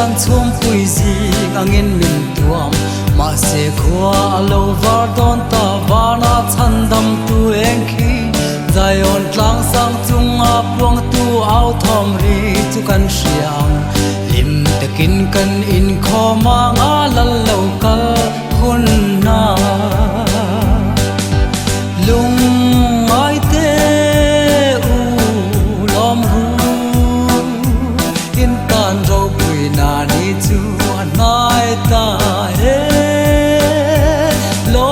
yan chum pui zi angin min tuam ma se khua alo var don ta vana chandam tu engki Zion tlang sang chung a puang tu au thom ri chu kan siang lim takin kan in kho ma nga lal lo kal hun na lung ai te u lom ru in tan ro pui na ni chu nai ta he lo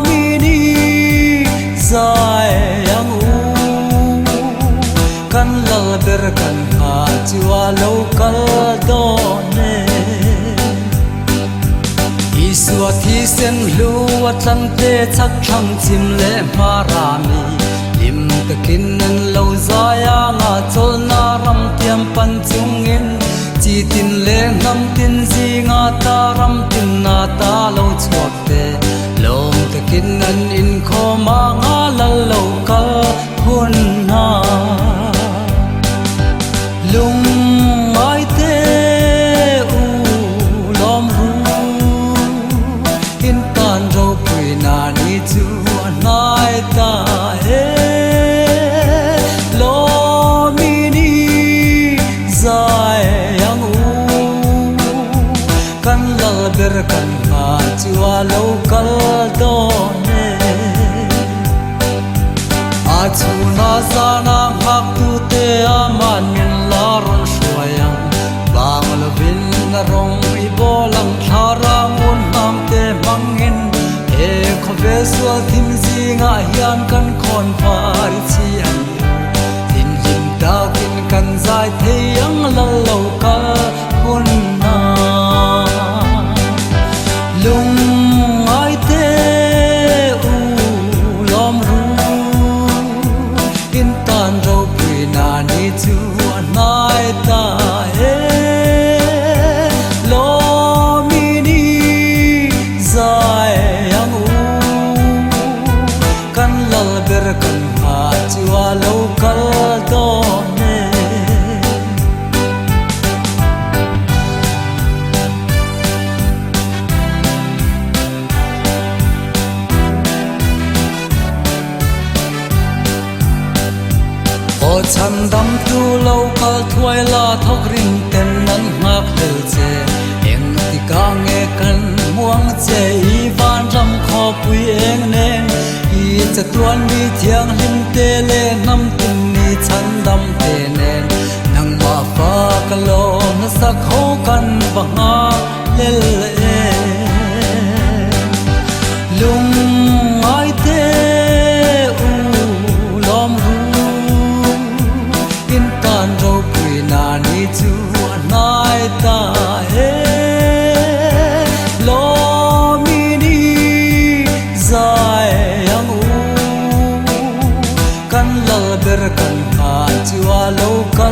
mi ni zai yang u kan lal ber kan ha chua lo kal do ne Isua thi sen lu atlan te chak thang chim le marami lim takin nan lo zaya nga chol na ram tiam pan chungin chi tin le nam tin zi nga ta ram tin na ta lo chuak te lom takin nan in kho ma nga lal lo kal hun na lung ai te u lom ru in tan ro pui na ni chu nai ta he lo mi ni zai yang u kan lal ber kan ha chua lo kal do ne a chu na sa na hak tu te aman min la ron shuayang bang lo bin na rong i bolang thara mun nam te mangin e kho ve sual thim zinga hian kan khon phai chi an tin lim ta kin kan zai the yang la lo ka hun na lung ai te u lom ru in tan ro pui na ni chu nai ta he lo mi ni zai yang u kan lal ber kan ha chua lo kal do ne O chan dam tu lo kal thuai la thok ring ten nan ngak lel che eng ti ka nge kan muang che I van ram kho pui eng ne I cha tuan mi thiang lim te le nam tin ni chan dam te ne nang ma fa ka lo na sa kho kan ba nga lel e lung ai te u lom ru in tan ro pui na ni chu nai ta he lo mi ni zai yang u kan lal ber kan ha chua lo ka